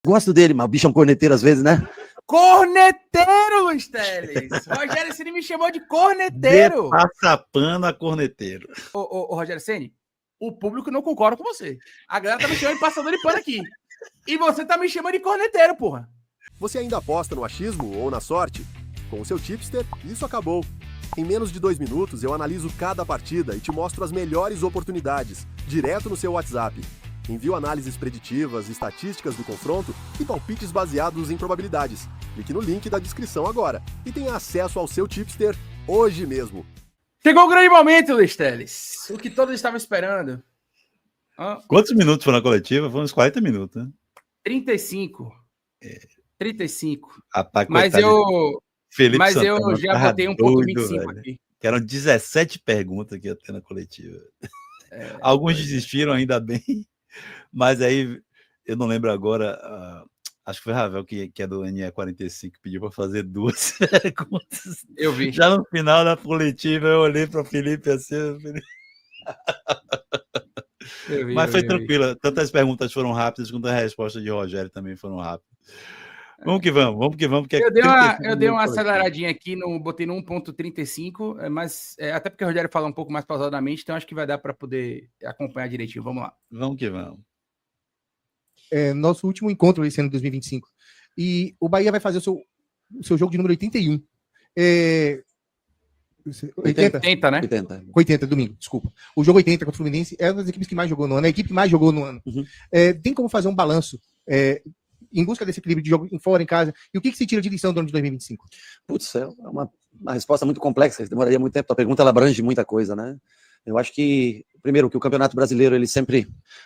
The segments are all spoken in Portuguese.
gosto dele, mas o bicho é um corneteiro às vezes, né? Corneteiro, Luiz Teles! Rogério Ceni me chamou de corneteiro! De passapano a corneteiro. Ô, Rogério Ceni, o público não concorda com você. A galera tá me chamando de passador de pano aqui. E você tá me chamando de corneteiro, porra. Você ainda aposta no achismo ou na sorte? Com o seu tipster, isso acabou. Em menos de 2 minutos, eu analiso cada partida e te mostro as melhores oportunidades, direto no seu WhatsApp. Envio análises preditivas, estatísticas do confronto e palpites baseados em probabilidades. Clique no link da descrição agora e tenha acesso ao seu tipster hoje mesmo. Chegou o grande momento, Luiz Teles. O que todos estavam esperando. Quantos minutos foram na coletiva? Foram uns 40 minutos, né? 35. 35. Rapaz, mas eu já botei um ponto 25 velho. aqui. Que eram 17 perguntas que ia ter na coletiva. Alguns desistiram, ainda bem. Mas aí, eu não lembro agora, acho que foi Ravel, que é do NE45, que pediu para fazer 2 perguntas. Eu vi. Já no final da coletiva, eu olhei para o Felipe assim. Mas foi tranquila. Tanto as perguntas foram rápidas, quanto as respostas de Rogério também foram rápidas. Vamos que vamos. Eu dei uma aceleradinha aqui, botei no 1.35, mas até porque o Rogério fala um pouco mais pausadamente, então acho que vai dar para poder acompanhar direitinho. Vamos lá. Vamos que vamos. Nosso último encontro esse ano de 2025. E o Bahia vai fazer o seu jogo de número 81. 80, né? 80, domingo, desculpa. O jogo 80 contra o Fluminense é uma das equipes que mais jogou no ano, é a equipe que mais jogou no ano. Uhum. Tem como fazer um balanço em busca desse equilíbrio de jogo em fora, em casa? E o que se tira de lição do ano de 2025? Putz, é uma resposta muito complexa, demoraria muito tempo. A pergunta ela abrange muita coisa, né? Eu acho que, primeiro, que o Campeonato Brasileiro, a gente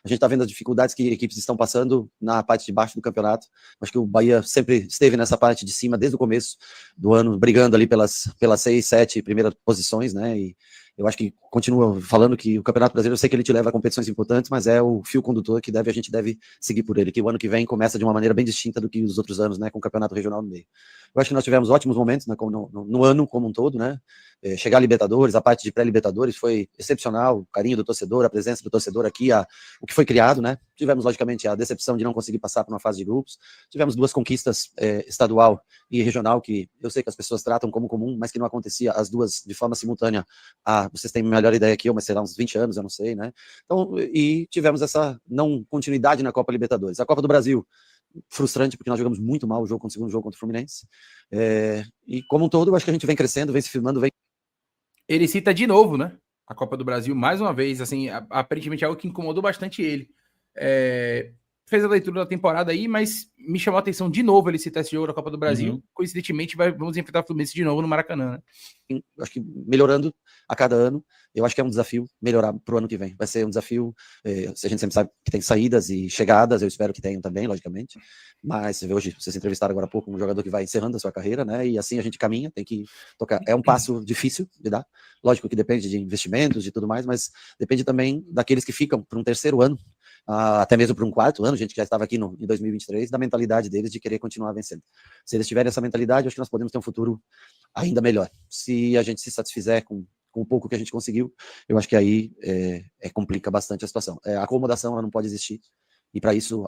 está vendo as dificuldades que equipes estão passando na parte de baixo do campeonato. Acho que o Bahia sempre esteve nessa parte de cima, desde o começo do ano, brigando ali pelas 6, 7 primeiras posições, né? E eu acho que continua falando que o Campeonato Brasileiro, eu sei que ele te leva a competições importantes, mas é o fio condutor que a gente deve seguir por ele, que o ano que vem começa de uma maneira bem distinta do que os outros anos, né, com o Campeonato Regional no meio. Eu acho que nós tivemos ótimos momentos, né, no ano como um todo, né, chegar a Libertadores, a parte de pré-Libertadores foi excepcional, o carinho do torcedor, a presença do torcedor aqui, o que foi criado, né, tivemos logicamente a decepção de não conseguir passar por uma fase de grupos, tivemos 2 conquistas estadual e regional, que eu sei que as pessoas tratam como comum, mas que não acontecia as duas de forma simultânea. Vocês têm melhor ideia que eu, mas será uns 20 anos, eu não sei, né? Então, e tivemos essa não continuidade na Copa Libertadores. A Copa do Brasil, frustrante, porque nós jogamos muito mal o jogo, o segundo jogo contra o Fluminense. E como um todo, eu acho que a gente vem crescendo, vem se firmando, Ele cita de novo, né? A Copa do Brasil, mais uma vez, assim, aparentemente algo que incomodou bastante ele. Fez a leitura da temporada aí, mas me chamou a atenção de novo ele citar esse jogo da Copa do Brasil. Coincidentemente, vamos enfrentar o Fluminense de novo no Maracanã, né? Acho que melhorando a cada ano, eu acho que é um desafio melhorar para o ano que vem. Vai ser um desafio, a gente sempre sabe que tem saídas e chegadas, eu espero que tenham também, logicamente, mas você vê hoje, vocês entrevistaram agora há pouco um jogador que vai encerrando a sua carreira, né, e assim a gente caminha, tem que tocar. É um passo difícil de dar, lógico que depende de investimentos e tudo mais, mas depende também daqueles que ficam para um terceiro ano, até mesmo para um 4º ano, gente que já estava aqui em 2023, da mentalidade deles de querer continuar vencendo. Se eles tiverem essa mentalidade, acho que nós podemos ter um futuro ainda melhor. Se a gente se satisfizer com o pouco que a gente conseguiu, eu acho que aí complica bastante a situação. A acomodação ela não pode existir, e para isso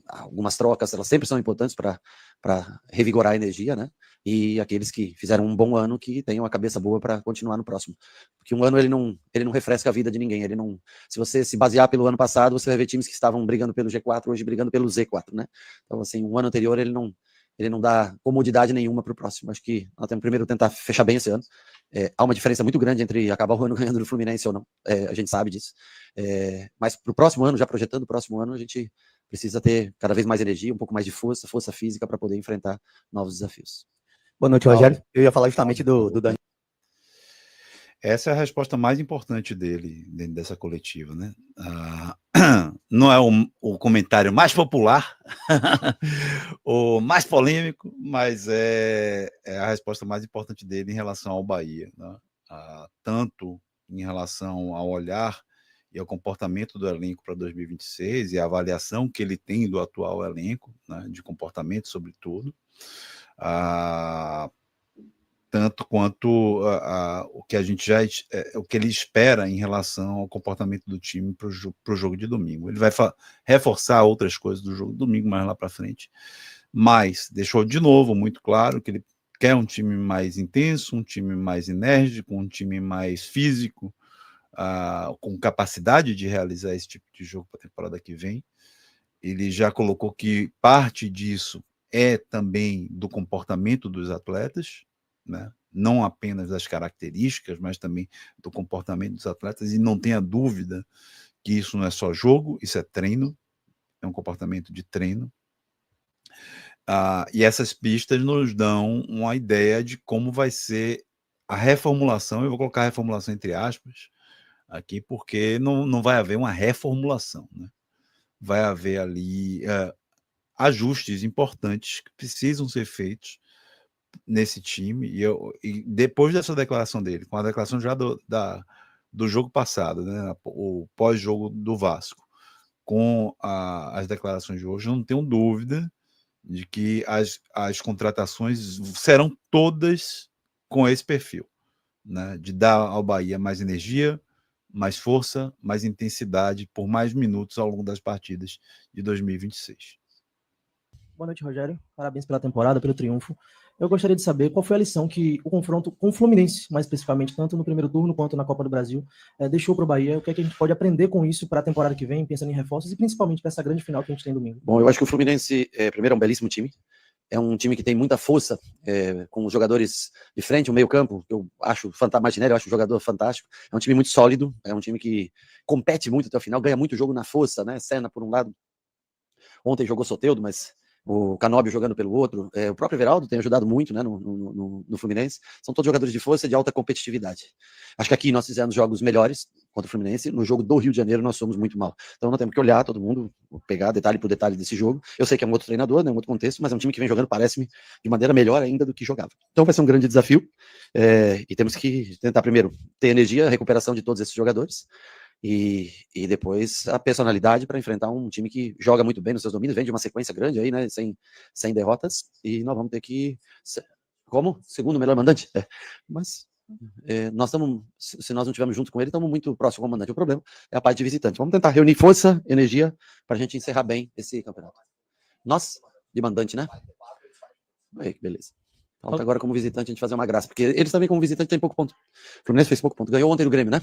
algumas trocas, elas sempre são importantes para revigorar a energia, né? E aqueles que fizeram um bom ano, que tenham a cabeça boa para continuar no próximo. Porque um ano ele não refresca a vida de ninguém, se você se basear pelo ano passado, você vai ver times que estavam brigando pelo G4, hoje brigando pelo Z4, né? Então, assim, o ano anterior ele não dá comodidade nenhuma para o próximo. Acho que nós temos primeiro tentar fechar bem esse ano. Há uma diferença muito grande entre acabar o ano ganhando do Fluminense ou não, a gente sabe disso. Mas para o próximo ano, já projetando o próximo ano, a gente precisa ter cada vez mais energia, um pouco mais de força física para poder enfrentar novos desafios. Boa noite, Rogério. Eu ia falar justamente do Dani. Essa é a resposta mais importante dele dentro dessa coletiva, né? Não é o comentário mais popular, o mais polêmico, mas é a resposta mais importante dele em relação ao Bahia, né? Tanto em relação ao olhar e ao comportamento do elenco para 2026 e a avaliação que ele tem do atual elenco, né, de comportamento, sobretudo. tanto quanto o que a gente o que ele espera em relação ao comportamento do time para o jogo de domingo. Ele vai reforçar outras coisas do jogo de domingo mais lá para frente, mas deixou de novo muito claro que ele quer um time mais intenso, um time mais enérgico, um time mais físico, com capacidade de realizar esse tipo de jogo para a temporada que vem. Ele já colocou que parte disso é também do comportamento dos atletas, né? Não apenas das características, mas também do comportamento dos atletas, e não tenha dúvida que isso não é só jogo, isso é treino, é um comportamento de treino. E essas pistas nos dão uma ideia de como vai ser a reformulação. Eu vou colocar a reformulação entre aspas aqui, porque não vai haver uma reformulação, né? Vai haver ali ajustes importantes que precisam ser feitos nesse time, e depois dessa declaração dele, com a declaração já do jogo passado, né, o pós-jogo do Vasco, com as declarações de hoje, eu não tenho dúvida de que as contratações serão todas com esse perfil, né, de dar ao Bahia mais energia, mais força, mais intensidade por mais minutos ao longo das partidas de 2026. Boa noite, Rogério. Parabéns pela temporada, pelo triunfo. Eu gostaria de saber qual foi a lição que o confronto com o Fluminense, mais especificamente, tanto no primeiro turno quanto na Copa do Brasil, deixou para o Bahia. O que é que a gente pode aprender com isso para a temporada que vem, pensando em reforços e principalmente para essa grande final que a gente tem domingo? Bom, eu acho que o Fluminense, primeiro, é um belíssimo time. É um time que tem muita força, com os jogadores de frente, o meio-campo, que eu acho fantástico. Martinelli, eu acho um jogador fantástico. É um time muito sólido, é um time que compete muito até o final, ganha muito jogo na força, né? Senna, por um lado. Ontem jogou Soteldo, mas o Canóbio jogando pelo outro. O próprio Everaldo tem ajudado muito, né, no Fluminense. São todos jogadores de força e de alta competitividade. Acho que aqui nós fizemos jogos melhores contra o Fluminense. No jogo do Rio de Janeiro nós somos muito mal. Então nós temos que olhar todo mundo, pegar detalhe por detalhe desse jogo. Eu sei que é um outro treinador, né, um outro contexto, mas é um time que vem jogando, parece-me, de maneira melhor ainda do que jogava. Então vai ser um grande desafio, e temos que tentar primeiro ter energia, recuperação de todos esses jogadores, e depois a personalidade para enfrentar um time que joga muito bem nos seus domínios, vem de uma sequência grande aí, né, sem derrotas, e nós vamos ter que, como? Segundo melhor mandante? Mas nós estamos, se nós não estivermos junto com ele, estamos muito próximo ao comandante. O problema é a parte de visitante. Vamos tentar reunir força, energia, para a gente encerrar bem esse campeonato. Nós, de mandante, né? Aí, beleza. Falta agora como visitante a gente fazer uma graça, porque eles também como visitante tem pouco ponto. O Fluminense fez pouco ponto, ganhou ontem no Grêmio, né?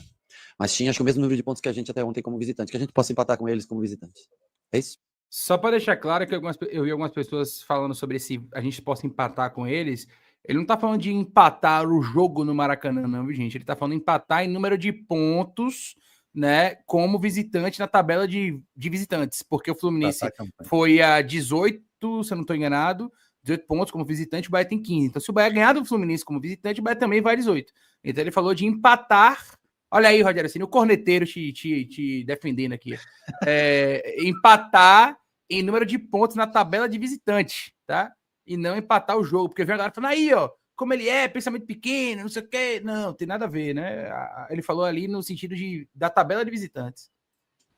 Mas tinha acho que o mesmo número de pontos que a gente até ontem como visitante, que a gente possa empatar com eles como visitante. É isso? Só para deixar claro que eu vi algumas pessoas falando sobre a gente possa empatar com eles. Ele não tá falando de empatar o jogo no Maracanã, não, viu, gente? Ele tá falando de empatar em número de pontos, né, como visitante na tabela de visitantes, porque o Fluminense foi a 18, se eu não estou enganado, 18 pontos como visitante, o Bahia tem 15. Então, se o Bahia ganhar do Fluminense como visitante, o Bahia também vai 18. Então, ele falou de empatar. Olha aí, Rogério, assim, o corneteiro te defendendo aqui. Empatar em número de pontos na tabela de visitante, tá? E não empatar o jogo, porque vem a galera falando aí, ó, como ele pensamento pequeno, não sei o quê. Não, tem nada a ver, né? Ele falou ali no sentido da tabela de visitantes.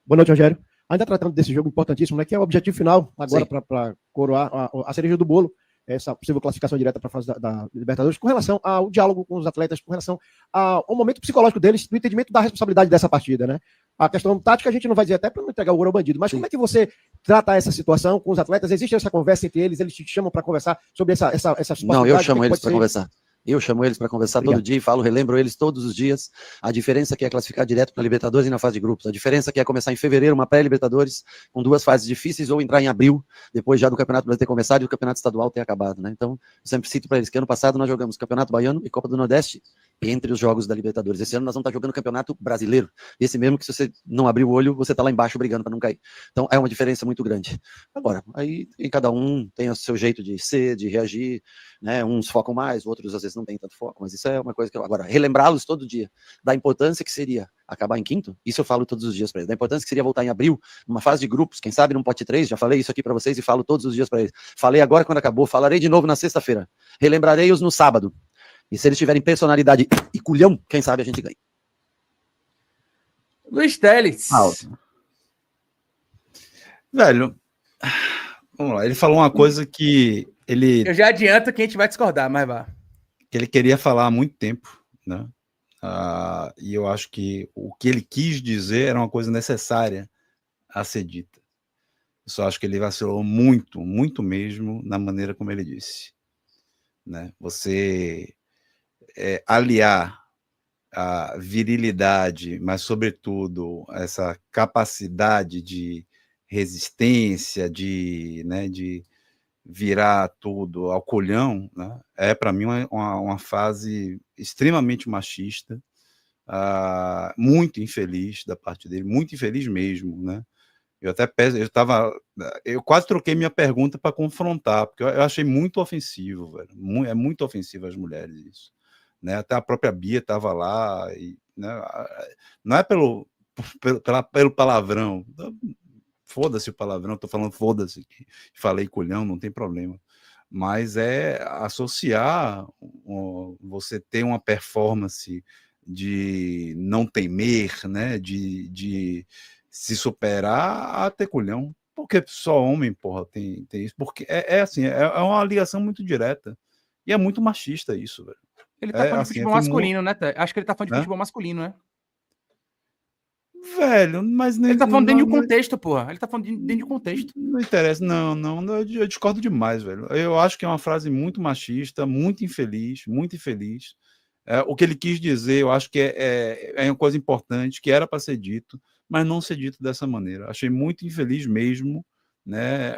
Boa noite, Rogério. Ainda tratando desse jogo importantíssimo, né, que é o objetivo final agora para coroar a cereja do bolo, essa possível classificação direta para a fase da Libertadores, com relação ao diálogo com os atletas, com relação ao momento psicológico deles, do entendimento da responsabilidade dessa partida, né? A questão tática a gente não vai dizer até para não entregar o ouro ao bandido, mas como é que você trata essa situação com os atletas? Existe essa conversa entre eles te chamam para conversar sobre essa situação? Não, eu chamo eles para conversar. Eu chamo eles para conversar todo dia e falo, relembro eles todos os dias. A diferença que é classificar direto para a Libertadores e na fase de grupos. A diferença que é começar em fevereiro uma pré-Libertadores com 2 fases difíceis ou entrar em abril, depois já do Campeonato Brasileiro ter começado e o Campeonato Estadual ter acabado, né? Então, eu sempre cito para eles que ano passado nós jogamos Campeonato Baiano e Copa do Nordeste entre os jogos da Libertadores. Esse ano nós vamos estar jogando Campeonato Brasileiro. Esse mesmo que se você não abrir o olho, você está lá embaixo brigando para não cair. Então, é uma diferença muito grande. Agora, aí cada um tem o seu jeito de ser, de reagir, né? Uns focam mais, outros às vezes não tem tanto foco, mas isso é uma coisa que agora, relembrá-los todo dia da importância que seria acabar em quinto, isso eu falo todos os dias para eles, da importância que seria voltar em abril, numa fase de grupos, quem sabe num pote 3, já falei isso aqui para vocês e falo todos os dias para eles. Falei agora quando acabou, falarei de novo na sexta-feira, relembrarei-os no sábado, e se eles tiverem personalidade e culhão, quem sabe a gente ganha. Luiz Teles. Velho, vamos lá, ele falou uma coisa que ele... Eu já adianto que a gente vai discordar, mas vá. que ele queria falar há muito tempo, né? E eu acho que o que ele quis dizer era uma coisa necessária a ser dita. Eu só acho que ele vacilou muito, muito mesmo na maneira como ele disse, né? Você aliar a virilidade, mas sobretudo essa capacidade de resistência, né, de virar tudo ao colhão, né, para mim uma fase extremamente machista, muito infeliz da parte dele, muito infeliz mesmo, né? Eu quase troquei minha pergunta para confrontar, porque eu achei muito ofensivo, velho. É muito ofensivo às mulheres isso, né? Até a própria Bia estava lá, e, né, não é pelo palavrão, foda-se o palavrão, estou falando foda-se, falei culhão, não tem problema, mas é associar você ter uma performance de não temer, né, de se superar a ter culhão, porque só homem, porra, tem isso, porque assim, é uma ligação muito direta, e é muito machista isso, velho. Ele tá falando de assim, futebol masculino, né, Té? Acho que ele tá falando de futebol masculino, né? Velho, mas ele tá falando dentro de um contexto, porra. Ele tá falando dentro de um contexto. Não interessa, eu discordo demais, velho. Eu acho que é uma frase muito machista, muito infeliz, muito infeliz. O que ele quis dizer, eu acho que é uma coisa importante, que era para ser dito, mas não ser dito dessa maneira. Achei muito infeliz mesmo, né?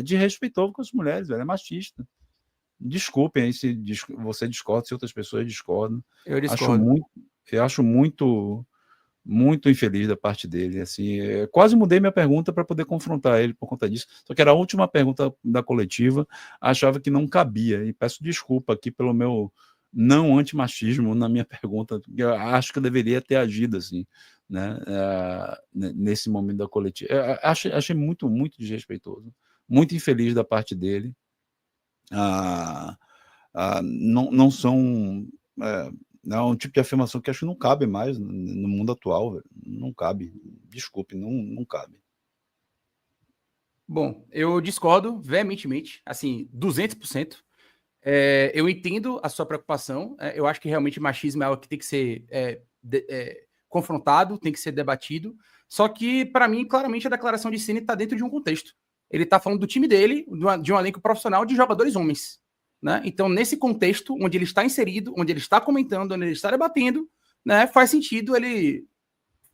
Desrespeitoso com as mulheres, velho. É machista. Desculpem aí se você discorda, se outras pessoas discordam. Eu discordo. Eu acho muito infeliz da parte dele, assim, quase mudei minha pergunta para poder confrontar ele por conta disso, só que era a última pergunta da coletiva, achava que não cabia, e peço desculpa aqui pelo meu não antimachismo na minha pergunta, eu acho que eu deveria ter agido assim, né, nesse momento da coletiva. Achei muito, muito desrespeitoso, muito infeliz da parte dele. Não são... é um tipo de afirmação que acho que não cabe mais no mundo atual, velho. Não cabe. Desculpe, não cabe. Bom, eu discordo veementemente, assim, 200%. Eu entendo a sua preocupação. Eu acho que realmente machismo é algo que tem que ser confrontado, tem que ser debatido. Só que, para mim, claramente a declaração de Ceni está dentro de um contexto. Ele está falando do time dele, de um elenco profissional de jogadores homens. Né? Então, nesse contexto, onde ele está inserido, onde ele está comentando, onde ele está debatendo, né, faz sentido ele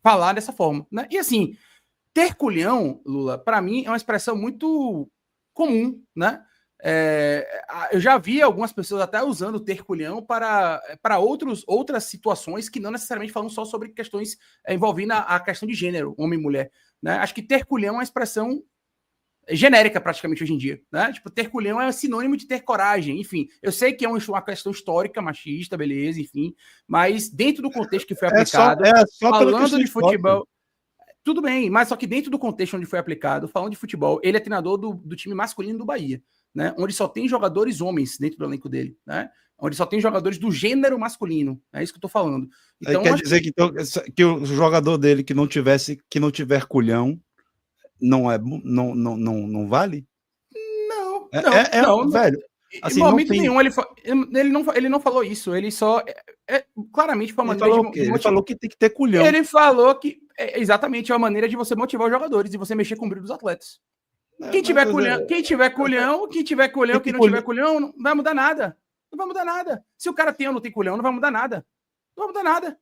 falar dessa forma. Né? E assim, ter culhão, Lula, para mim é uma expressão muito comum. Né? Eu já vi algumas pessoas até usando ter culhão para outras situações que não necessariamente falam só sobre questões envolvendo a questão de gênero, homem e mulher. Né? Acho que ter culhão é uma expressão genérica praticamente hoje em dia, né? Tipo, ter culhão é sinônimo de ter coragem, enfim. Eu sei que é uma questão histórica, machista, beleza, enfim, mas dentro do contexto que foi aplicado, só falando de futebol, tudo bem, mas só que dentro do contexto onde foi aplicado, falando de futebol, ele é treinador do time masculino do Bahia, né? Onde só tem jogadores homens dentro do elenco dele, né? Onde só tem jogadores do gênero masculino, é isso que eu tô falando. Então, quer dizer que o jogador dele que não tiver culhão não vale? Não, velho. Assim, em momento nenhum ele não falou isso. Ele só claramente foi uma maneira ele falou que tem que ter culhão. Ele falou que exatamente é uma maneira de você motivar os jogadores e você mexer com o brilho dos atletas. Quem tiver culhão, quem não tiver culhão, não vai mudar nada. Não vai mudar nada. Se o cara tem ou não tem culhão, não vai mudar nada. Não vai mudar nada.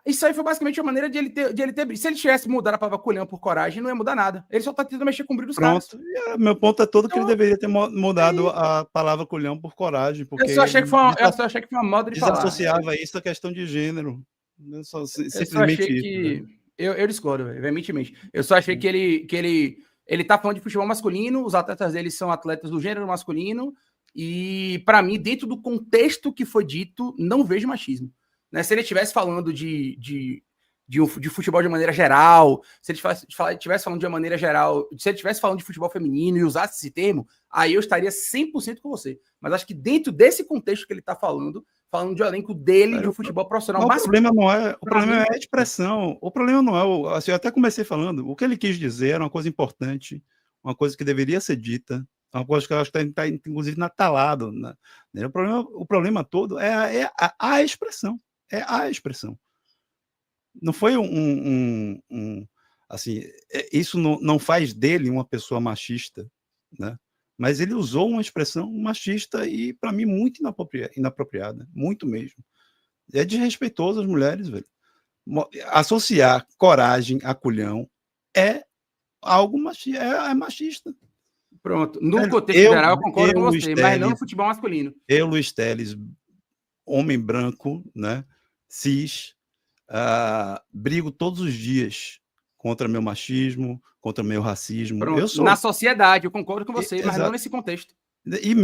Isso aí foi basicamente a maneira de ele ter. Se ele tivesse mudado a palavra culhão por coragem, não ia mudar nada. Ele só tá tentando mexer com o brilho dos caras. Meu ponto é todo que ele deveria ter mudado a palavra culhão por coragem. Porque eu só achei que foi uma moda de falar. Desassociava isso à questão de gênero. Eu só achei que. Eu discordo, veementemente. Eu só achei que ele tá falando de futebol masculino, os atletas dele são atletas do gênero masculino, e, para mim, dentro do contexto que foi dito, não vejo machismo. Né? Se ele estivesse falando de futebol de maneira geral, se ele estivesse falando de uma maneira geral, se ele estivesse falando de futebol feminino e usasse esse termo, aí eu estaria 100% com você. Mas acho que dentro desse contexto que ele está falando de um elenco dele, de um futebol profissional. O problema é a expressão. O problema não é assim, eu até comecei falando, o que ele quis dizer era uma coisa importante, uma coisa que deveria ser dita, É uma coisa que eu acho que está inclusive natalado. Né? O problema todo é a expressão. É a expressão. Não foi assim, isso não faz dele uma pessoa machista, né? Mas ele usou uma expressão machista e, para mim, muito inapropriada, muito mesmo. É desrespeitoso às mulheres, velho. Associar coragem a culhão é algo machista, é machista. Pronto. No contexto geral, eu concordo com você, Luiz mas Teles, não no futebol masculino. Luiz Teles, homem branco, né, cis, brigo todos os dias contra meu machismo, contra meu racismo. Pronto. Na sociedade, eu concordo com você, mas não nesse contexto. E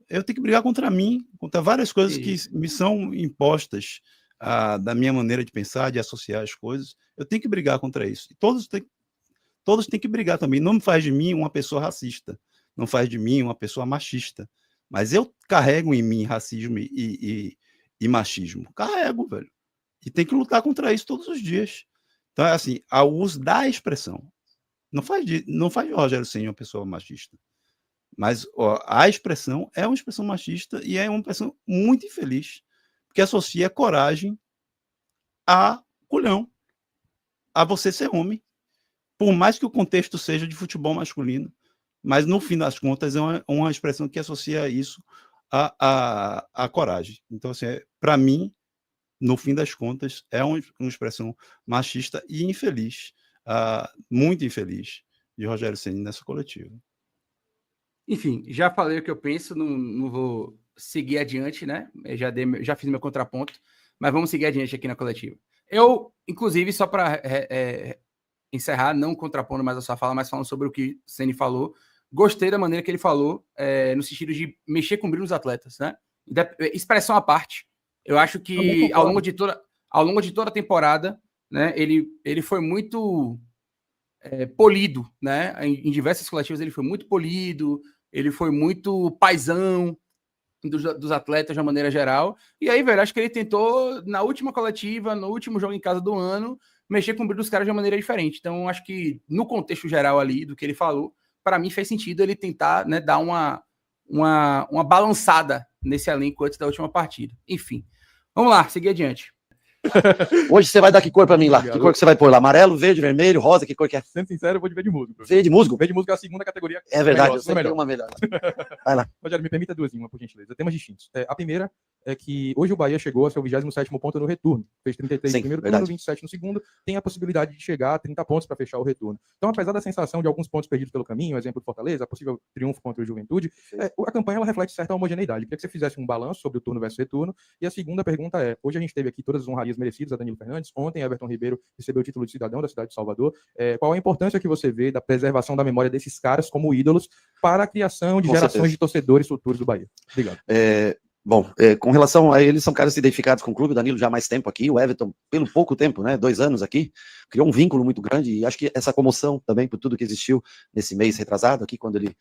eu tenho que brigar contra mim, contra várias coisas que me são impostas da minha maneira de pensar, de associar as coisas. Eu tenho que brigar contra isso. E todos têm que brigar também. Não me faz de mim uma pessoa racista, não faz de mim uma pessoa machista. Mas eu carrego em mim racismo e machismo. Carrego, velho. E tem que lutar contra isso todos os dias. Então, é assim, ao uso da expressão. Não faz de Rogério Ceni uma pessoa machista. Mas a expressão é uma expressão machista e é uma expressão muito infeliz, porque associa coragem a culhão, a você ser homem. Por mais que o contexto seja de futebol masculino, mas no fim das contas é uma expressão que associa isso a coragem. Então, assim, para mim, no fim das contas, é uma expressão machista e infeliz, muito infeliz, de Rogério Ceni nessa coletiva. Enfim, já falei o que eu penso, não vou seguir adiante, né? Já fiz meu contraponto, mas vamos seguir adiante aqui na coletiva. Eu, inclusive, só para encerrar, não contrapondo mais a sua fala, mas falando sobre o que o Ceni falou, gostei da maneira que ele falou, no sentido de mexer com o brilho dos atletas, né? Expressão à parte. Eu acho que ao longo de toda a temporada, né, ele foi muito polido, né? Em diversas coletivas ele foi muito polido, ele foi muito paizão dos atletas de uma maneira geral. E aí, velho, acho que ele tentou, na última coletiva, no último jogo em casa do ano, mexer com o brilho dos caras de uma maneira diferente. Então, acho que no contexto geral ali do que ele falou, para mim fez sentido ele tentar, né, dar uma balançada nesse elenco antes da última partida. Enfim, vamos lá, seguir adiante. Hoje você vai dar que cor pra mim lá? Que cor que você vai pôr lá? Amarelo, verde, vermelho, rosa? Que cor que é? Sendo sincero, eu vou de verde musgo. Verde musgo? Verde musgo é a segunda categoria. É verdade, melhor, eu sempre tenho uma melhor. Vai lá. Rogério, me permita duas, por gentileza. Temas distintos. A primeira é que hoje o Bahia chegou ao seu 27º ponto no retorno. Fez 33 no primeiro turno, 27 no segundo. Tem a possibilidade de chegar a 30 pontos para fechar o retorno. Então, apesar da sensação de alguns pontos perdidos pelo caminho, exemplo do Fortaleza, a possível triunfo contra o Juventude, a campanha ela reflete certa homogeneidade. Queria que você fizesse um balanço sobre o turno versus retorno. E a segunda pergunta é, hoje a gente teve aqui todas as honrarias merecidas a Danilo Fernandes. Ontem, Everton Ribeiro recebeu o título de cidadão da cidade de Salvador. Qual a importância que você vê da preservação da memória desses caras como ídolos para a criação de gerações de torcedores futuros do Bahia? Obrigado. Bom, com relação a eles, são caras identificados com o clube, o Danilo já há mais tempo aqui, o Everton, pelo pouco tempo, né, 2 anos aqui, criou um vínculo muito grande, e acho que essa comoção também, por tudo que existiu nesse mês retrasado aqui, quando ele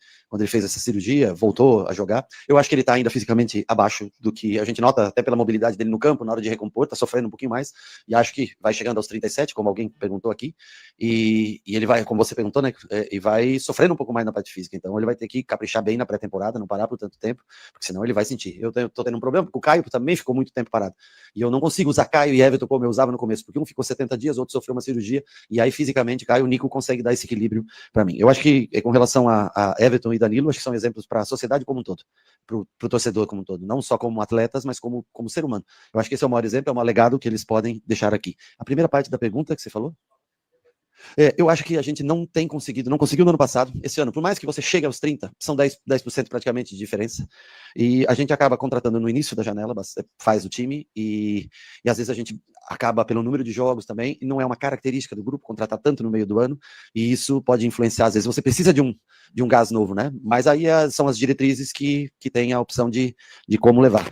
fez essa cirurgia, voltou a jogar, eu acho que ele está ainda fisicamente abaixo do que a gente nota, até pela mobilidade dele no campo, na hora de recompor, está sofrendo um pouquinho mais, e acho que vai chegando aos 37, como alguém perguntou aqui, e ele vai, como você perguntou, né, e vai sofrendo um pouco mais na parte física, então ele vai ter que caprichar bem na pré-temporada, não parar por tanto tempo, porque senão ele vai sentir. Eu tô tendo um problema, porque o Caio também ficou muito tempo parado. E eu não consigo usar Caio e Everton como eu usava no começo, porque um ficou 70 dias, outro sofreu uma cirurgia, e aí fisicamente Caio e o Nico consegue dar esse equilíbrio para mim. Eu acho que com relação a Everton e Danilo, acho que são exemplos para a sociedade como um todo, para o torcedor como um todo, não só como atletas, mas como ser humano. Eu acho que esse é o maior exemplo, é um legado que eles podem deixar aqui. A primeira parte da pergunta que você falou? Eu acho que a gente não conseguiu no ano passado, esse ano, por mais que você chegue aos 30, são 10% praticamente de diferença, e a gente acaba contratando no início da janela, faz o time, e às vezes a gente acaba pelo número de jogos também, e não é uma característica do grupo contratar tanto no meio do ano, e isso pode influenciar, às vezes você precisa de um gás novo, né? Mas aí são as diretrizes que têm a opção de como levar.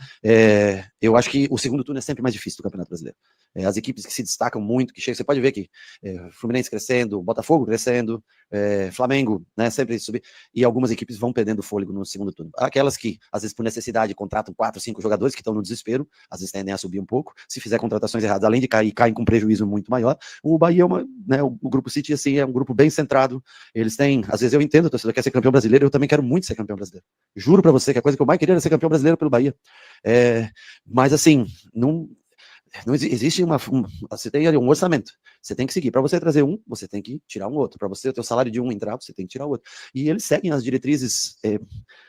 Eu acho que o segundo turno é sempre mais difícil do Campeonato Brasileiro. As equipes que se destacam muito, que chegam, você pode ver que Fluminense crescendo, Botafogo crescendo, Flamengo, né, sempre subir, e algumas equipes vão perdendo fôlego no segundo turno. Aquelas que, às vezes, por necessidade, contratam 4, 5 jogadores que estão no desespero, às vezes tendem a subir um pouco. Se fizer contratações erradas, além de cair, caem com prejuízo muito maior. O Bahia né, o Grupo City, assim, é um grupo bem centrado. Eles têm, às vezes eu entendo, o torcedor quer ser campeão brasileiro, eu também quero muito ser campeão brasileiro. Juro pra você que a coisa que eu mais queria era ser campeão brasileiro pelo Bahia. Mas, assim, não existe você tem ali um orçamento, você tem que seguir. Para você trazer um, você tem que tirar um outro. Para você ter o salário de um entrar, você tem que tirar o outro. E eles seguem as diretrizes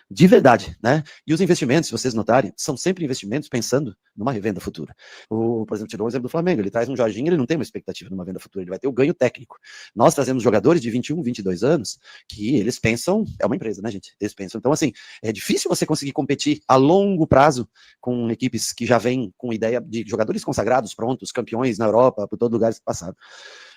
de verdade, né? E os investimentos, se vocês notarem, são sempre investimentos pensando numa revenda futura. Por exemplo, tirou o exemplo do Flamengo, ele traz um Jorginho, ele não tem uma expectativa numa venda futura, ele vai ter o ganho técnico. Nós trazemos jogadores de 21, 22 anos, que eles pensam, é uma empresa, né, gente? Eles pensam. Então, assim, é difícil você conseguir competir a longo prazo com equipes que já vêm com ideia de jogadores consagrados, prontos, campeões na Europa, por todos os lugares que passaram.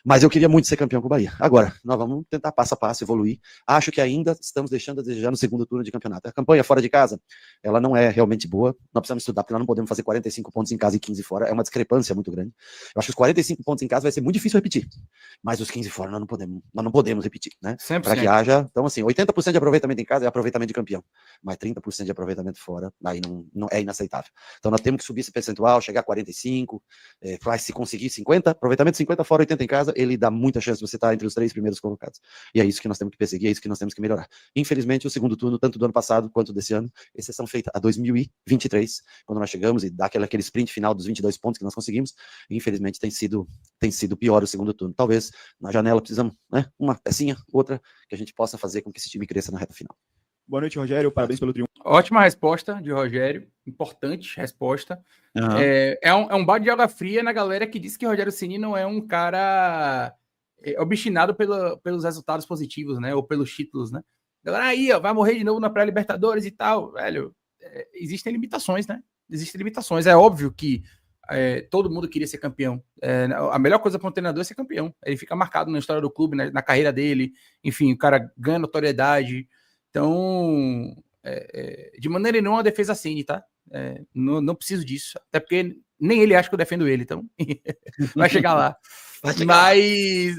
Mas eu queria muito ser campeão com o Bahia. Agora, nós vamos tentar passo a passo evoluir. Acho que ainda estamos deixando a desejar no segundo turno de campeonato. A campanha fora de casa, ela não é realmente boa. Nós precisamos estudar, porque nós não podemos fazer 45 pontos em casa e 15 fora. É uma discrepância muito grande. Eu acho que os 45 pontos em casa vai ser muito difícil repetir. Mas os 15 fora nós não podemos repetir, né? Para que haja... Então, assim, 80% de aproveitamento em casa é aproveitamento de campeão. Mas 30% de aproveitamento fora, aí não é inaceitável. Então, nós temos que subir esse percentual, chegar a 45, mas se conseguir 50, aproveitamento 50 fora, 80 em casa, ele dá muita chance de você estar entre os 3 primeiros colocados. E é isso que nós temos que perseguir, é isso que nós temos que melhorar. Infelizmente, o segundo turno, tanto do ano passado quanto desse ano, exceção feita a 2023, quando nós chegamos e dá aquele sprint final dos 22 pontos que nós conseguimos, infelizmente tem sido pior o segundo turno. Talvez na janela precisamos, né, uma pecinha, outra, que a gente possa fazer com que esse time cresça na reta final. Boa noite, Rogério. Parabéns pelo triunfo. Ótima resposta de Rogério. Importante resposta. Uhum. É um balde de água fria na galera que diz que Rogério Ceni não é um cara obstinado pelos resultados positivos, né? Ou pelos títulos, né? Galera, aí, ó, vai morrer de novo na pré-Libertadores e tal. Velho, existem limitações, né? Existem limitações. É óbvio que todo mundo queria ser campeão. A melhor coisa para um treinador é ser campeão. Ele fica marcado na história do clube, na carreira dele. Enfim, o cara ganha notoriedade. Então, de maneira nenhuma, a defesa Ceni, tá? Não preciso disso. Até porque nem ele acha que eu defendo ele, então vai chegar lá.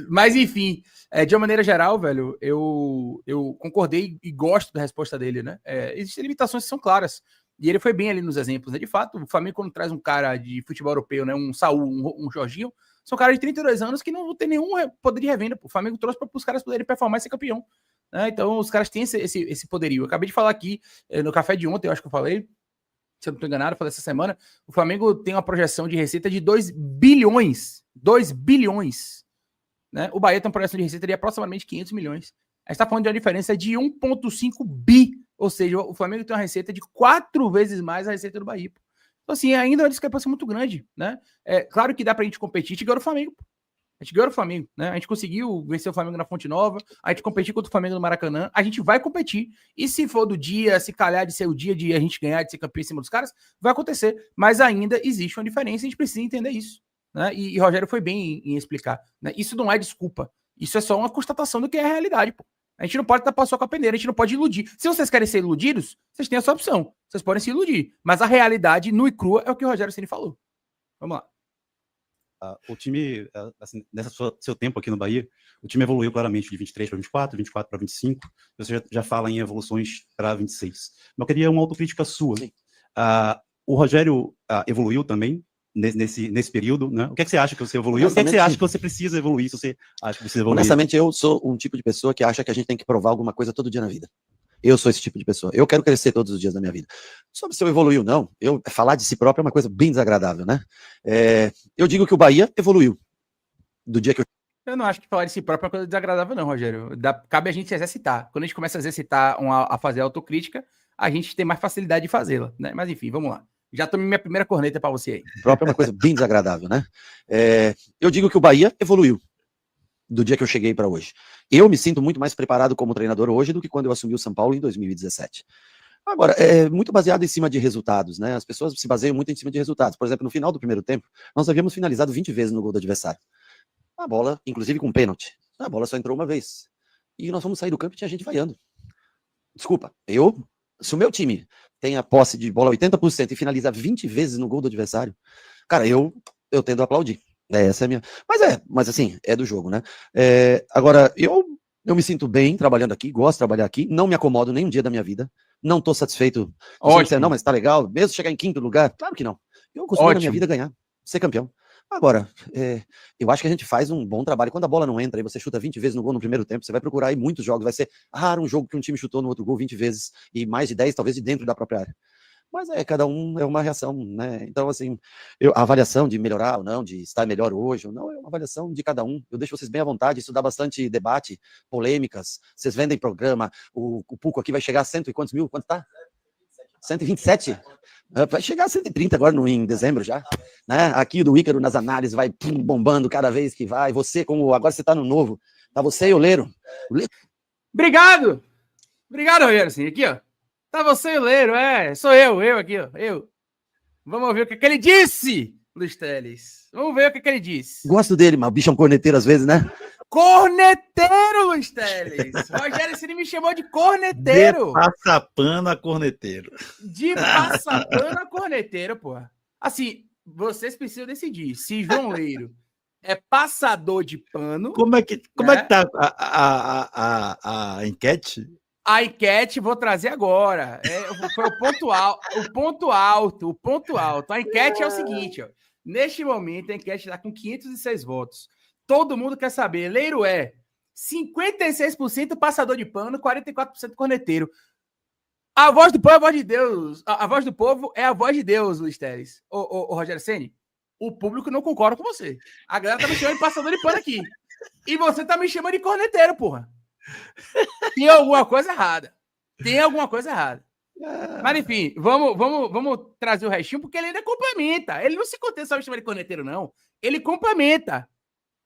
Mas enfim, de uma maneira geral, velho, eu concordei e gosto da resposta dele, né? Existem limitações que são claras. E ele foi bem ali nos exemplos, né? De fato, o Flamengo, quando traz um cara de futebol europeu, né? Um Saúl, um Jorginho, são caras de 32 anos que não tem nenhum poder de revenda. O Flamengo trouxe para os caras poderem performar e ser campeão. Então, os caras têm esse poderio. Eu acabei de falar aqui, no café de ontem, eu acho que eu falei, se eu não estou enganado, eu falei essa semana, o Flamengo tem uma projeção de receita de 2 bilhões. 2 bilhões. Né? O Bahia tem uma projeção de receita de aproximadamente 500 milhões. A gente está falando de uma diferença de 1,5 bi. Ou seja, o Flamengo tem uma receita de 4 vezes mais a receita do Bahia. Então, assim, ainda é uma discrepância muito grande. Né? Claro que dá pra gente competir, a gente ganhou o Flamengo. A gente ganhou o Flamengo, né? A gente conseguiu vencer o Flamengo na Fonte Nova, a gente competiu contra o Flamengo no Maracanã, a gente vai competir. E se for do dia, se calhar de ser o dia de a gente ganhar, de ser campeão em cima dos caras, vai acontecer. Mas ainda existe uma diferença, a gente precisa entender isso. Né? E Rogério foi bem em explicar. Né? Isso não é desculpa. Isso é só uma constatação do que é a realidade, pô. A gente não pode tapar só com a peneira, a gente não pode iludir. Se vocês querem ser iludidos, vocês têm essa opção. Vocês podem se iludir. Mas a realidade, nua e crua, é o que o Rogério Ceni falou. Vamos lá. O time, assim, nesse seu tempo aqui no Bahia, o time evoluiu claramente de 23 para 24, 24 para 25. Você já fala em evoluções para 26. Mas eu queria uma autocrítica sua. O Rogério evoluiu também nesse período, né? O que é que você acha que você evoluiu? O que é que você acha que você precisa evoluir? Se você acha que precisa evoluir? Honestamente, eu sou um tipo de pessoa que acha que a gente tem que provar alguma coisa todo dia na vida. Eu sou esse tipo de pessoa. Eu quero crescer todos os dias da minha vida. Sobre se eu evoluiu ou não, falar de si próprio é uma coisa bem desagradável, né? Eu digo que o Bahia evoluiu. Do dia que eu não acho que falar de si próprio é uma coisa desagradável, não, Rogério. Cabe a gente se exercitar. Quando a gente começa a exercitar, a fazer autocrítica, a gente tem mais facilidade de fazê-la, né? Mas enfim, vamos lá. Já tomei minha primeira corneta para você aí. O próprio é uma coisa bem desagradável, né? Eu digo que o Bahia evoluiu do dia que eu cheguei para hoje. Eu me sinto muito mais preparado como treinador hoje do que quando eu assumi o São Paulo em 2017. Agora, é muito baseado em cima de resultados, né? As pessoas se baseiam muito em cima de resultados. Por exemplo, no final do primeiro tempo, nós havíamos finalizado 20 vezes no gol do adversário. A bola, inclusive com pênalti, a bola só entrou uma vez. E nós fomos sair do campo e tinha gente vaiando. Desculpa, se o meu time tem a posse de bola 80% e finaliza 20 vezes no gol do adversário, cara, eu tendo a aplaudir. Essa é a minha. Mas assim, é do jogo, né? Agora, eu Eu me sinto bem trabalhando aqui, gosto de trabalhar aqui, não me acomodo nem um dia da minha vida, não estou satisfeito. Você disser, não, mas tá legal, mesmo chegar em quinto lugar? Claro que não. Eu costumo na minha vida ganhar, ser campeão. Agora, eu acho que a gente faz um bom trabalho. Quando a bola não entra e você chuta 20 vezes no gol no primeiro tempo, você vai procurar aí muitos jogos. Vai ser raro um jogo que um time chutou no outro gol 20 vezes e mais de 10, talvez, de dentro da própria área. Mas cada um é uma reação, né? Então, assim, a avaliação de melhorar ou não, de estar melhor hoje ou não, é uma avaliação de cada um. Eu deixo vocês bem à vontade, isso dá bastante debate, polêmicas. Vocês vendem programa, o Puco aqui vai chegar a cento e quantos mil? Quanto tá? 127? Vai chegar a 130 agora em dezembro já. Né? Aqui do Ícaro nas análises vai bombando cada vez que vai. Você, agora você tá no novo, tá você e o Leiro. Obrigado! Obrigado, Rogério. Assim, aqui, ó. Tá você e o Leiro, sou eu aqui, ó, eu. Vamos ouvir o que ele disse, Luiz Teles. Vamos ver o que ele disse. Gosto dele, mas o bicho é um corneteiro às vezes, né? Corneteiro, Luiz Teles. Rogério Ceni me chamou de corneteiro. De passapano a corneteiro. De passapano a corneteiro, pô. Assim, vocês precisam decidir se João Leiro é passador de pano. Como é que tá a enquete? A enquete vou trazer agora. Foi o ponto alto. A enquete é o seguinte, ó. Neste momento, a enquete está com 506 votos. Todo mundo quer saber. Leiro é 56% passador de pano, 44% corneteiro. A voz do povo é a voz de Deus. A voz do povo é a voz de Deus, Luiz Teles. Ô, Rogério Ceni, o público não concorda com você. A galera tá me chamando de passador de pano aqui. E você tá me chamando de corneteiro, porra. Tem alguma coisa errada. Mas enfim, vamos trazer o restinho, porque ele ainda complementa. Ele não se contenta só de chamar de corneteiro, não. Ele complementa.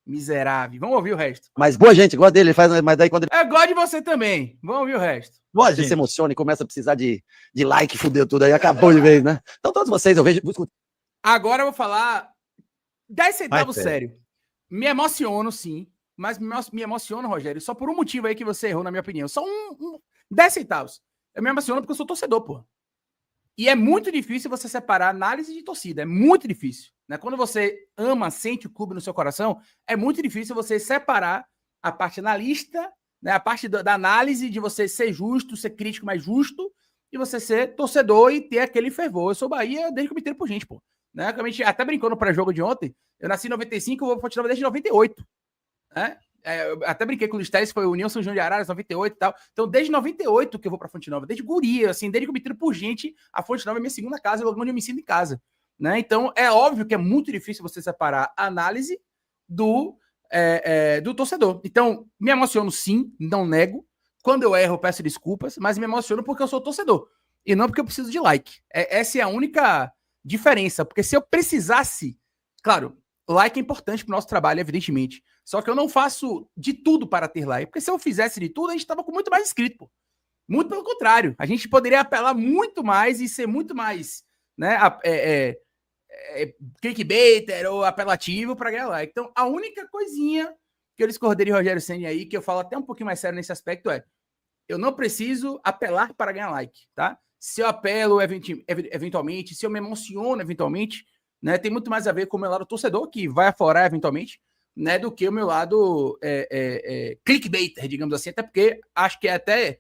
Miserável. Vamos ouvir o resto. Mas boa gente, gosta dele, ele faz, mas daí quando ele... Eu gosto de você também. Vamos ouvir o resto. Boa gente. Você se emociona e começa a precisar de like, fudeu tudo aí, acabou de vez, né? Então todos vocês, eu vejo... Agora eu vou falar 10 centavos sério. Me emociono, sim. Mas me emociona, Rogério, só por um motivo aí que você errou, na minha opinião. Só 10 centavos. Eu me emociono porque eu sou torcedor, pô. E é muito difícil você separar análise de torcida. É muito difícil. Né? Quando você ama, sente o clube no seu coração, é muito difícil você separar a parte analista, né? A parte da análise de você ser justo, ser crítico, mas justo, e você ser torcedor e ter aquele fervor. Eu sou Bahia desde que eu me entendo por gente, pô. Né? A gente até brincou no pré-jogo de ontem. Eu nasci em 95, eu vou continuar desde 98. Né? Eu até brinquei com o Luiz Teles, foi o União São João de Araras, 98 e tal. Então, desde 98 que eu vou pra Fonte Nova, desde guria, assim, desde que eu me tiro por gente, a Fonte Nova é minha segunda casa, onde eu me sinto em casa. Né? Então, é óbvio que é muito difícil você separar a análise do torcedor. Então, me emociono sim, não nego. Quando eu erro, eu peço desculpas, mas me emociono porque eu sou torcedor. E não porque eu preciso de like. Essa é a única diferença. Porque se eu precisasse... Claro, like é importante pro nosso trabalho, evidentemente. Só que eu não faço de tudo para ter like. Porque se eu fizesse de tudo, a gente tava com muito mais inscrito, pô. Muito pelo contrário. A gente poderia apelar muito mais e ser muito mais, né, clickbaiter ou apelativo para ganhar like. Então, a única coisinha que eu discordei de Rogério Ceni aí, que eu falo até um pouquinho mais sério nesse aspecto, eu não preciso apelar para ganhar like, tá? Se eu apelo eventualmente, se eu me emociono eventualmente, né, tem muito mais a ver com o meu lado torcedor, que vai aflorar eventualmente, né, do que o meu lado clickbaiter, digamos assim, até porque acho que até,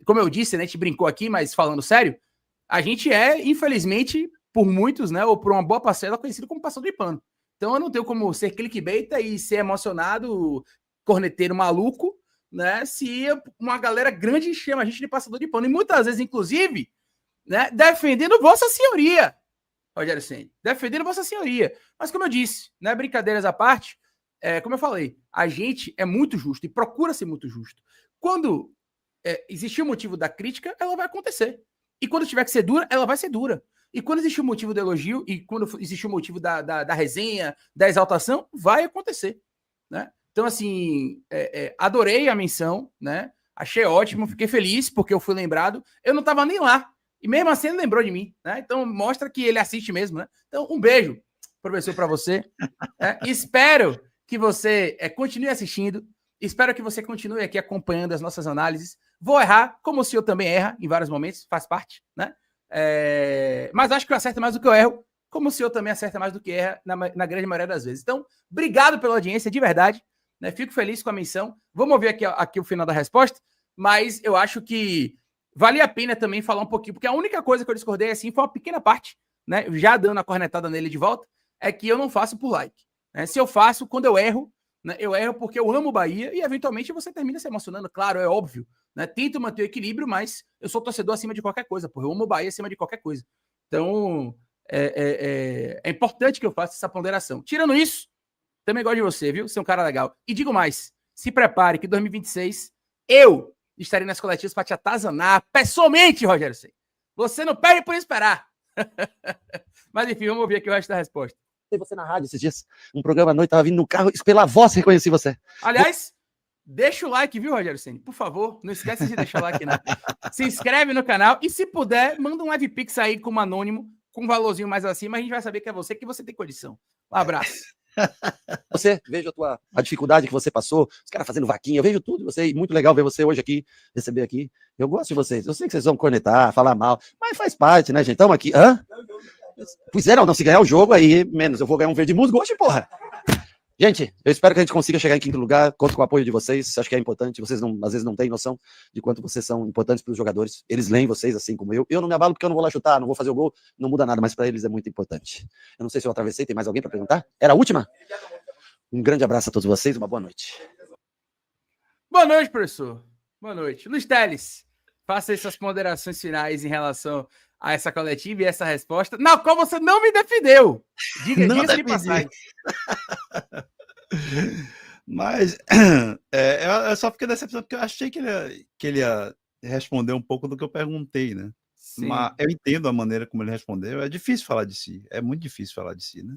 como eu disse, né, a gente brincou aqui, mas falando sério, a gente infelizmente, por muitos, né, ou por uma boa parcela, conhecido como passador de pano. Então eu não tenho como ser clickbaiter e ser emocionado, corneteiro maluco, né, se uma galera grande chama a gente de passador de pano. E muitas vezes, inclusive, né, defendendo Vossa Senhoria, Rogério Ceni, defendendo Vossa Senhoria. Mas como eu disse, né, brincadeiras à parte, como eu falei, a gente é muito justo e procura ser muito justo. Quando existir o motivo da crítica, ela vai acontecer. E quando tiver que ser dura, ela vai ser dura. E quando existe o motivo do elogio e quando existe o motivo da resenha, da exaltação, vai acontecer. Né? Então, assim, adorei a menção, né? Achei ótimo, fiquei feliz porque eu fui lembrado. Eu não estava nem lá. E mesmo assim ele lembrou de mim. Né? Então, mostra que ele assiste mesmo. Né? Então, um beijo, professor, para você. Espero que você continue assistindo. Espero que você continue aqui acompanhando as nossas análises. Vou errar, como o senhor também erra em vários momentos, faz parte, né? Mas acho que eu acerto mais do que eu erro, como o senhor também acerta mais do que erra na grande maioria das vezes. Então, obrigado pela audiência, de verdade. Né? Fico feliz com a menção. Vamos ouvir aqui o final da resposta, mas eu acho que vale a pena também falar um pouquinho, porque a única coisa que eu discordei, assim, foi uma pequena parte, né? Já dando a cornetada nele de volta, é que eu não faço por like. Né? Se eu faço, quando eu erro, né, eu erro porque eu amo o Bahia e, eventualmente, você termina se emocionando, claro, é óbvio. Né? Tento manter o equilíbrio, mas eu sou torcedor acima de qualquer coisa, eu amo o Bahia acima de qualquer coisa. Então, é importante que eu faça essa ponderação. Tirando isso, também gosto de você, viu? Você é um cara legal. E digo mais, se prepare que em 2026 eu estarei nas coletivas para te atazanar pessoalmente, Rogério Ceni. Você não perde por esperar. Mas enfim, vamos ouvir aqui o resto da resposta. Tem você na rádio esses dias, um programa à noite, tava vindo no carro, pela voz reconheci você. Aliás, deixa o like, viu, Rogério Ceni? Por favor, não esquece de deixar o like, não. Se inscreve no canal e, se puder, manda um live pix aí como anônimo, com um valorzinho mais acima, a gente vai saber que é você, que você tem condição. Um abraço. Você, vejo a dificuldade que você passou, os caras fazendo vaquinha, eu vejo tudo de você, e muito legal ver você hoje aqui, receber aqui. Eu gosto de vocês, eu sei que vocês vão cornetar, falar mal, mas faz parte, né, gente? Estamos aqui. Hã? Pois é, não, se ganhar o jogo, aí menos, eu vou ganhar um verde musgo hoje, porra. Gente, eu espero que a gente consiga chegar em quinto lugar, conto com o apoio de vocês, acho que é importante, vocês não, às vezes não têm noção de quanto vocês são importantes para os jogadores, eles leem vocês assim como eu não me abalo porque eu não vou lá chutar, não vou fazer o gol, não muda nada, mas para eles é muito importante. Eu não sei se eu atravessei, tem mais alguém para perguntar? Era a última? Um grande abraço a todos vocês, uma boa noite. Boa noite, professor. Boa noite. Luiz Teles, faça essas ponderações finais em relação a essa coletiva e essa resposta, na qual você não me defendeu. Diga-se de passagem. Mas eu só fiquei decepcionado porque eu achei que ele ia responder um pouco do que eu perguntei, né? Sim. Mas eu entendo a maneira como ele respondeu. É difícil falar de si, é muito difícil falar de si, né?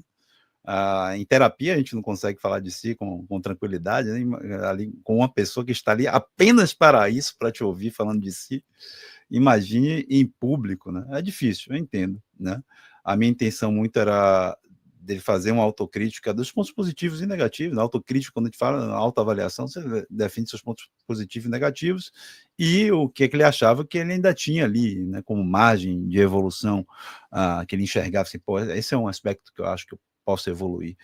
Em terapia a gente não consegue falar de si com tranquilidade, né? Ali, com uma pessoa que está ali apenas para isso, para te ouvir falando de si. Imagine em público, né? É difícil, eu entendo, né? A minha intenção muito era dele fazer uma autocrítica dos pontos positivos e negativos. Na autocrítica, quando a gente fala na autoavaliação, você define seus pontos positivos e negativos e o que ele achava que ele ainda tinha ali, né, como margem de evolução, que ele enxergava assim, pô, esse é um aspecto que eu acho que eu posso evoluir.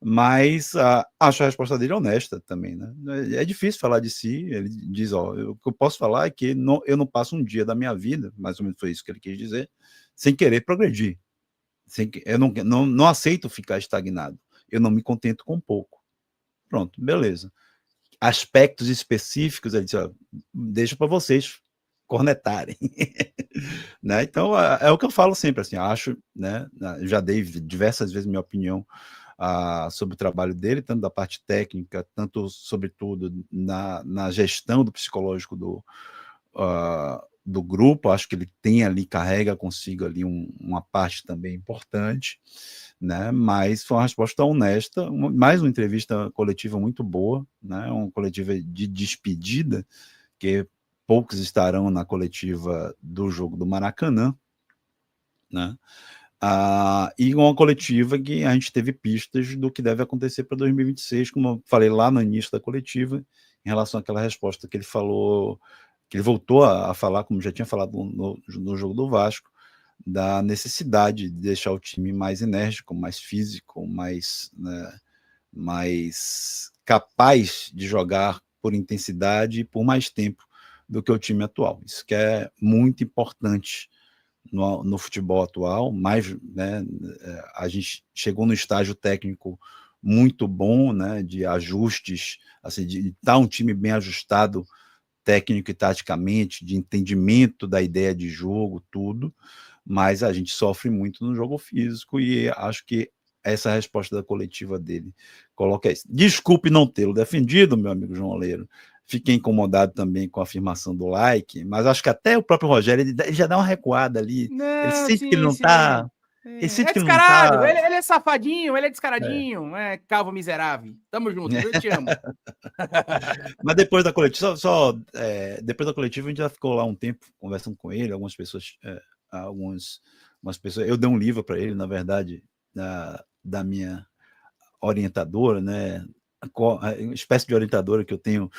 Mas acho a resposta dele honesta também, né? É difícil falar de si. Ele diz, o que eu posso falar é que eu não passo um dia da minha vida, mais ou menos foi isso que ele quis dizer, sem querer progredir. Eu não aceito ficar estagnado. Eu não me contento com pouco. Pronto, beleza. Aspectos específicos, ele disse, deixa para vocês cornetarem. Né? Então, é o que eu falo sempre, assim, acho, né? Já dei diversas vezes minha opinião sobre o trabalho dele, tanto da parte técnica, tanto, sobretudo, na gestão do psicológico do grupo. Acho que ele tem ali, carrega consigo ali uma parte também importante, né? Mas foi uma resposta honesta, mais uma entrevista coletiva muito boa, né? Uma coletiva de despedida, que poucos estarão na coletiva do jogo do Maracanã, né? E uma coletiva que a gente teve pistas do que deve acontecer para 2026, como eu falei lá no início da coletiva, em relação àquela resposta que ele falou, que ele voltou a falar, como já tinha falado no jogo do Vasco, da necessidade de deixar o time mais enérgico, mais físico, mais, né, mais capaz de jogar por intensidade e por mais tempo do que o time atual. Isso que é muito importante no futebol atual, mas, né, a gente chegou no estágio técnico muito bom, né, de ajustes, assim, de estar um time bem ajustado técnico e taticamente, de entendimento da ideia de jogo, tudo, mas a gente sofre muito no jogo físico e acho que essa resposta da coletiva dele coloca isso. Desculpe não tê-lo defendido, meu amigo João Oleiro, fiquei incomodado também com a afirmação do like, mas acho que até o próprio Rogério ele já dá uma recuada ali. Ele sente que ele não está. Ele sente que ele não descarado, tá... ele é safadinho, ele é descaradinho, é calvo miserável. Tamo junto, eu te amo. Mas depois da coletiva, depois da coletiva, a gente já ficou lá um tempo conversando com ele, algumas pessoas, eu dei um livro para ele, na verdade, da minha orientadora, né? Uma espécie de orientadora que eu tenho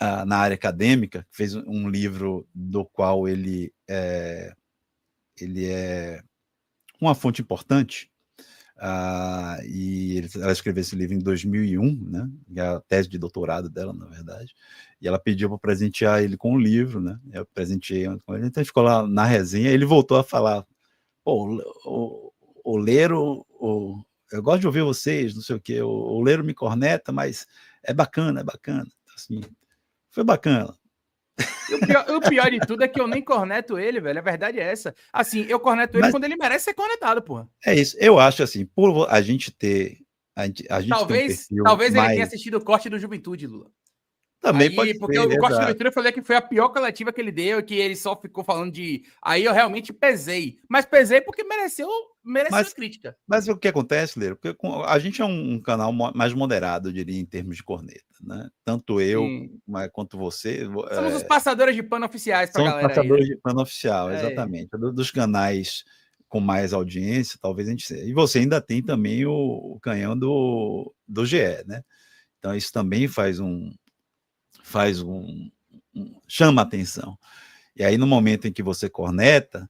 na área acadêmica, que fez um livro do qual ele é uma fonte importante, E ela escreveu esse livro em 2001, né? Que é a tese de doutorado dela, na verdade. E ela pediu para presentear ele com um livro, né? Eu presenteei com ele, então ficou lá na resenha. Ele voltou a falar: pô, o Leiro, eu gosto de ouvir vocês, não sei o quê, o Leiro me corneta, mas é bacana. Assim, foi bacana. O pior de tudo é que eu nem corneto ele, velho. A verdade é essa. Assim, eu corneto ele quando ele merece ser cornetado, porra. É isso. Eu acho assim, por a gente ter. A gente talvez tem um perfil talvez mais... ele tenha assistido o corte do Juventude, Lula. Também aí, pode porque ser, o corte do exato. Juventude eu falei que foi a pior coletiva que ele deu e que ele só ficou falando de. Aí eu realmente pesei. Mas pesei porque mereceu a crítica. Mas o que acontece, Leiro? Porque a gente é um canal mais moderado, eu diria, em termos de corneta, né? Tanto eu quanto você. Somos os passadores de pano oficiais pra galera aí. Passadores de pano oficial, exatamente. Dos canais com mais audiência, talvez a gente seja. E você ainda tem também o canhão do GE, né? Então isso também chama atenção. E aí, no momento em que você corneta,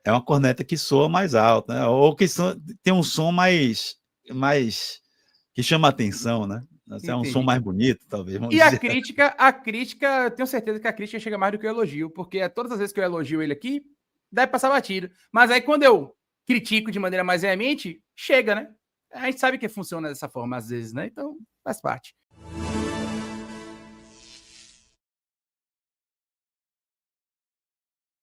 é uma corneta que soa mais alto, né? Ou que tem um som mais que chama atenção, né? É um som mais bonito, talvez. E a crítica, eu tenho certeza que a crítica chega mais do que o elogio, porque todas as vezes que eu elogio ele aqui, deve passar batido. Mas aí, quando eu critico de maneira mais veemente, chega, né? A gente sabe que funciona dessa forma às vezes, né? Então, faz parte.